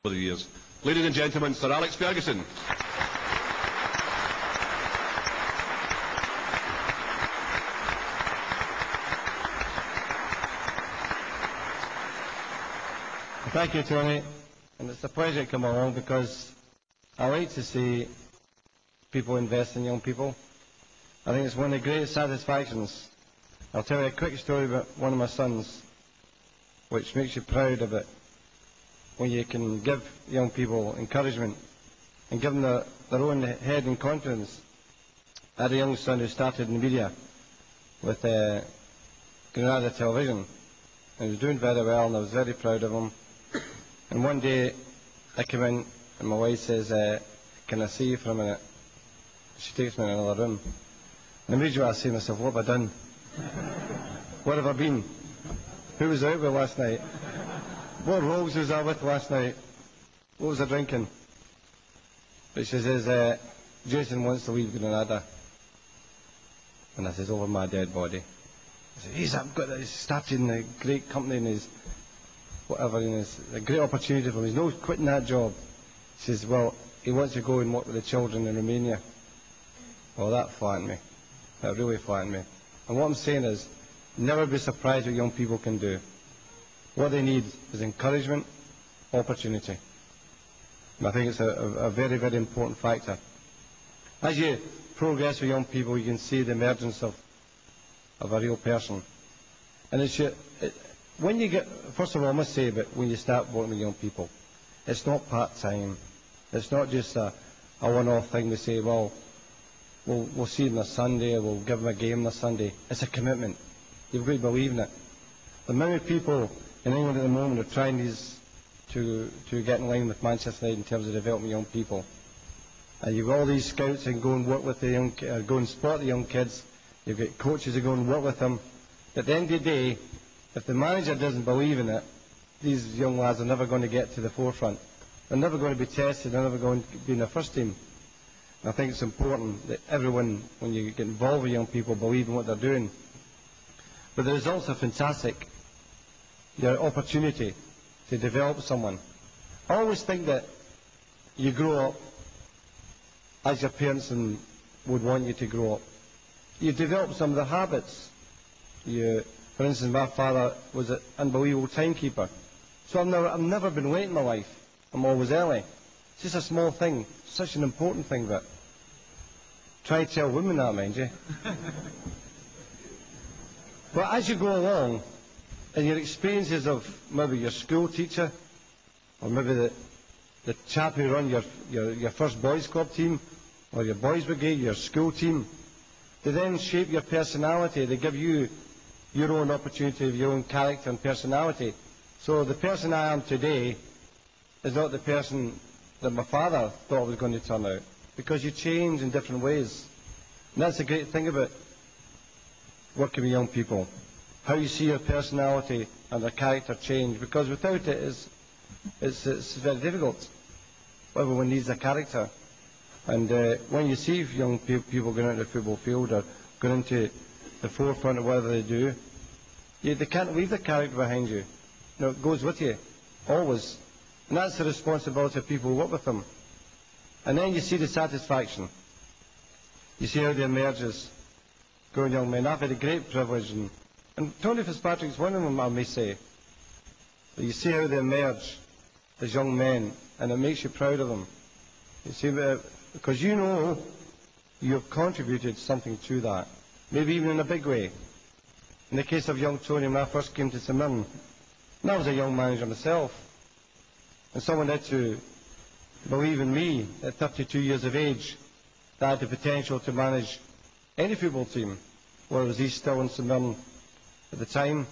over the years. Ladies and gentlemen, Sir Alex Ferguson. Thank you, Tony, and it's a pleasure to come along because I like to see people invest in young people. I think it's one of the greatest satisfactions. I'll tell you a quick story about one of my sons, which makes you proud of it, when you can give young people encouragement and give them their own head and confidence. I had a young son who started in the media with Granada Television, and he was doing very well, and I was very proud of him. And one day I come in and my wife says, can I see you for a minute? She takes me in another room. And immediately I say to myself, what have I done? Where have I been? Who was I out with last night? What rogues was I with last night? What was I drinking? But she says, Jason wants to leave Granada. And I says, over my dead body. I said, he's started in a great company and he's whatever, and it's a great opportunity for him. He's not quitting that job. She says, well, he wants to go and work with the children in Romania. Well, that flattened me. That really flattened me. And what I'm saying is, never be surprised what young people can do. What they need is encouragement, opportunity. And I think it's a very, very important factor. As you progress with young people, you can see the emergence of a real person. And when you get, first of all, I must say that when you start working with young people, it's not part-time. It's not just a one-off thing to say, well, we'll see them on a Sunday, or we'll give them a game on a Sunday. It's a commitment. You've got to believe in it. The many people in England at the moment are trying to get in line with Manchester United in terms of developing young people. And you've got all these scouts and go and work with the young, go and spot the young kids. You've got coaches that go and work with them. At the end of the day, if the manager doesn't believe in it, these young lads are never going to get to the forefront. They're never going to be tested. They're never going to be in the first team. And I think it's important that everyone, when you get involved with young people, believe in what they're doing. But the results are fantastic. Your opportunity to develop someone. I always think that you grow up as your parents would want you to grow up. You develop some of the habits. For instance, my father was an unbelievable timekeeper. So I've never been late in my life. I'm always early. It's just a small thing, such an important thing that. Try to tell women that, mind you. But as you go along, and your experiences of maybe your school teacher, or maybe the chap who run your first boys club team, or your boys brigade, your school team, they then shape your personality. They give you your own opportunity of your own character and personality. So the person I am today is not the person that my father thought was going to turn out, because you change in different ways. And that's the great thing about working with young people, how you see your personality and their character change, because without it it's very difficult. Everyone needs a character. And when you see young people going out to the football field or going into the forefront of whatever they do, they can't leave the character behind you. No, it goes with you, always. And that's the responsibility of people who work with them. And then you see the satisfaction. You see how they emerge as growing young men. I've had a great privilege, and Tony Fitzpatrick's one of them, I may say. But you see how they emerge as young men, and it makes you proud of them. You see, because you know you have contributed something to that, maybe even in a big way. In the case of young Tony, when I first came to St Mirren, and I was a young manager myself, and someone had to believe in me at 32 years of age that I had the potential to manage any football team, whether it was East Still in St Mirren at the time.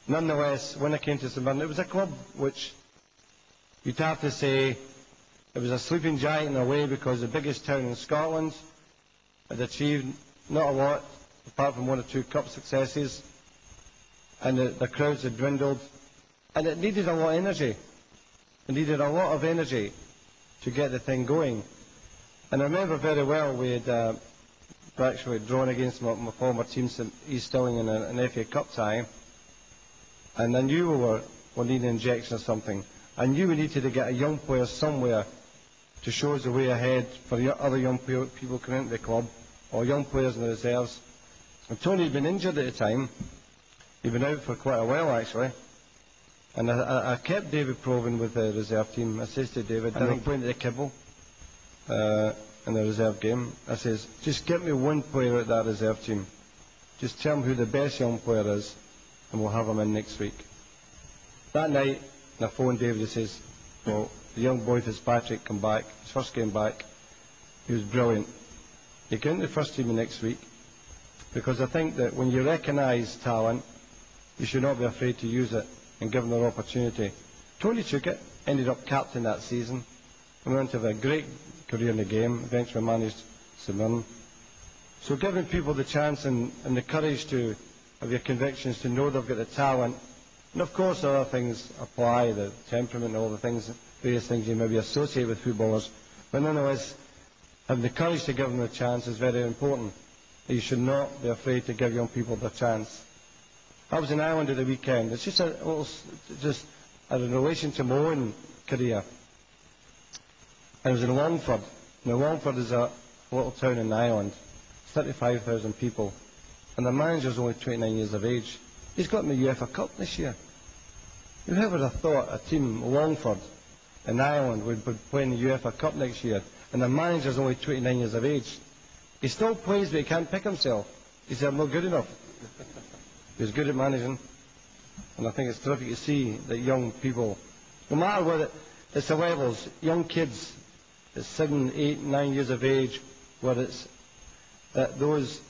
Nonetheless, when I came to St Mirren, it was a club which you'd have to say it was a sleeping giant in a way, because the biggest town in Scotland had achieved not a lot, apart from one or two cup successes, and the crowds had dwindled, and it needed a lot of energy. It needed a lot of energy to get the thing going. And I remember very well we had actually drawn against my former team, East Stirling, in an FA Cup tie, and I knew we were needing an injection of something. I knew we needed to get a young player somewhere to show us the way ahead for the other young people coming into the club, or young players in the reserves. And Tony had been injured at the time. He'd been out for quite a while, actually. And I kept David Proven with the reserve team. I says to David, I think playing at the Kibble in the reserve game, I says, just get me one player at that reserve team. Just tell me who the best young player is, and we'll have him in next week. That night, I phoned David and says, well, the young boy Fitzpatrick come back, his first game back. He was brilliant. He came into the first team the next week, because I think that when you recognise talent, you should not be afraid to use it and give them their opportunity. Tony took it, ended up captain that season, and went to have a great career in the game, eventually managed St Mirren. So giving people the chance and the courage to have your convictions, to know they've got the talent, and of course other things apply, the temperament and all the things, various things you maybe associate with footballers, but nonetheless, having the courage to give them the chance is very important. You should not be afraid to give young people the chance. I was in Ireland at the weekend. It's just just in relation to my own career. I was in Longford. Now, Longford is a little town in Ireland, 35,000 people, and the manager's only 29 years of age. He's got in the UEFA Cup this year. Whoever would have thought a team, Longford, in Ireland would play in the UEFA Cup next year, and the manager's only 29 years of age. He still plays, but he can't pick himself. He said, I'm not good enough. He was good at managing, and I think it's terrific to see that young people, no matter what it's the levels, young kids at 7, 8, 9 years of age, whether it's those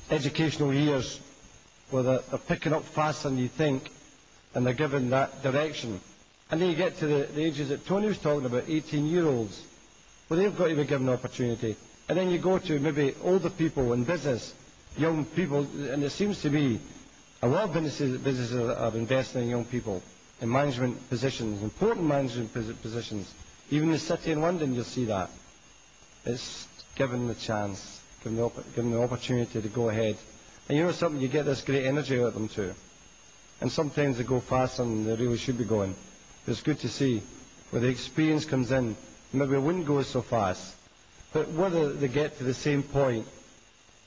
educational years where they're picking up faster than you think, and they're given that direction. And then you get to the ages that Tony was talking about, 18-year-olds, well, they've got to be given an opportunity. And then you go to maybe older people in business, young people, and it seems to be a lot of businesses are investing in young people in management positions, important management positions. Even in the city in London, you'll see that. It's given the chance, given the opportunity to go ahead. And you know something, you get this great energy out of them too. And sometimes they go faster than they really should be going. But it's good to see where the experience comes in. Maybe it wouldn't go so fast. But whether they get to the same point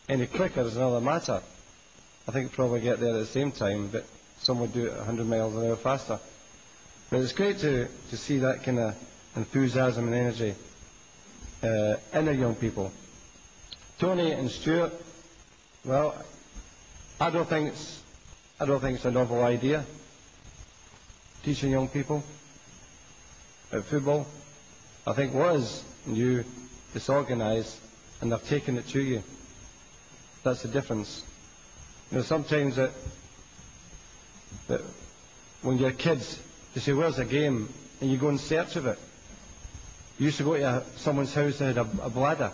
any quicker is another matter. I think probably get there at the same time, but some would do it 100 miles an hour faster. But it's great to see that kind of enthusiasm and energy in the young people. Tony and Stuart, well, I don't think it's a novel idea, teaching young people about football. I think what is new, it's organised, and they've taken it to you. That's the difference. You know, sometimes that when you're kids, you say, where's the game? And you go in search of it. You used to go to someone's house that had a bladder.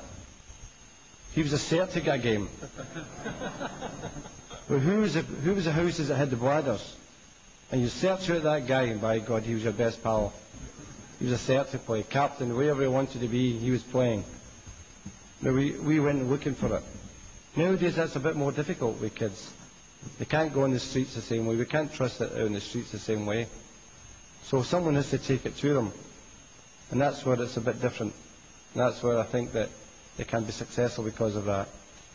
He was a search to get a game. Well, who was the houses that had the bladders? And you search out that guy, and by God, he was your best pal. He was a search to play. Captain, wherever he wanted to be, he was playing. Now, we went looking for it. Nowadays, that's a bit more difficult with kids. They can't go on the streets the same way. We can't trust it out in the streets the same way. So someone has to take it to them. And that's where it's a bit different. And that's where I think that they can be successful because of that.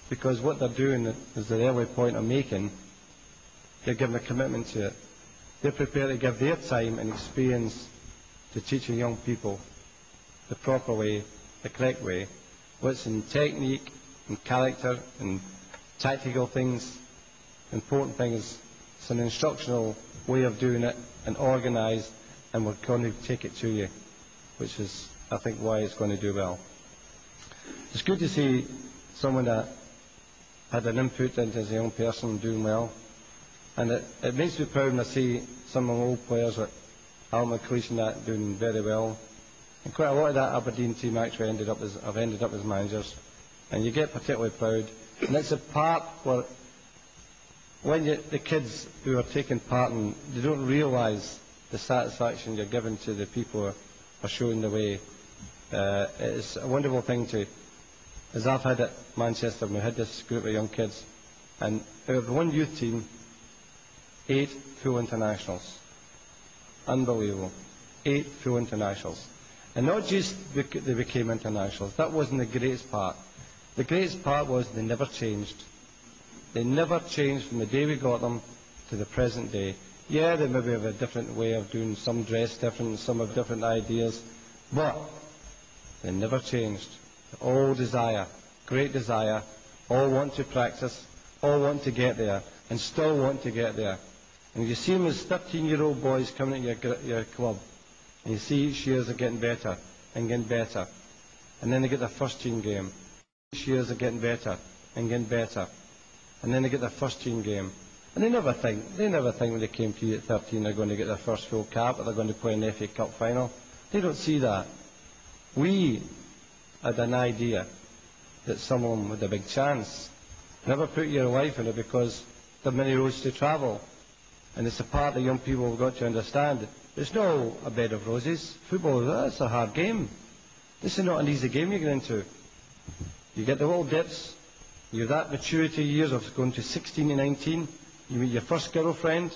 Because what they're doing is the early point I'm making, they're giving a commitment to it. They're prepared to give their time and experience to teaching young people the proper way, the correct way, what's in technique and character and tactical things, important things. It's an instructional way of doing it and organised, and we're going to take it to you, which is, I think, why it's going to do well. It's good to see someone that had an input into as a young person doing well, and it makes me proud when I see some of my old players like Al McLeish and that doing very well. And quite a lot of that Aberdeen team actually have ended up as managers, and you get particularly proud. And it's a part where when the kids who are taking part in, they don't realise the satisfaction you're giving to the people who are showing the way. It's a wonderful thing to, as I've had at Manchester, we had this group of young kids, and out of the one youth team, 8 full internationals. Unbelievable. 8 full internationals. And not just they became internationals. That wasn't the greatest part. The greatest part was they never changed. They never changed from the day we got them to the present day. Yeah, they maybe have a different way of doing, some dress different, some have different ideas, but they never changed. All desire, great desire, all want to practice, all want to get there, and still want to get there. And you see them as 13-year-old boys coming to your club, and you see each year they're getting better and getting better. And then they get their first team game. Each year they're getting better and getting better. And then they get their first team game. And they never think when they came to you at 13 they're going to get their first full cap or they're going to play an FA Cup final. They don't see that. We had an idea that someone with a big chance. Never put your life in it because there are many roads to travel. And it's a part that young people have got to understand. There's no a bed of roses. Football, that's a hard game. This is not an easy game you get into. You get the little dips. You have that maturity years of going to 16 and 19. You meet your first girlfriend.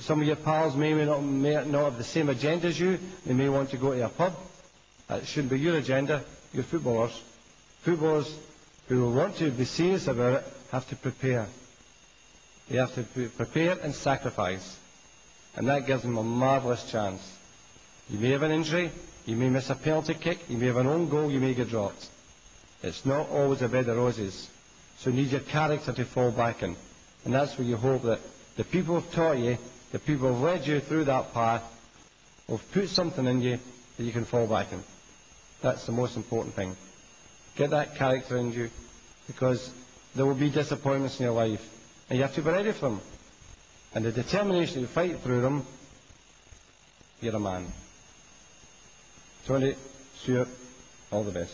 Some of your pals may not have the same agenda as you. They may want to go to a pub. That shouldn't be your agenda. You're footballers. Footballers who want to be serious about it have to prepare. They have to prepare and sacrifice. And that gives them a marvellous chance. You may have an injury. You may miss a penalty kick. You may have an own goal. You may get dropped. It's not always a bed of roses. So you need your character to fall back in. And that's where you hope that the people who have taught you, the people who have led you through that path, will put something in you that you can fall back in. That's the most important thing. Get that character in you, because there will be disappointments in your life, and you have to be ready for them. And the determination to fight through them, you're a man. Tony, Stuart, all the best.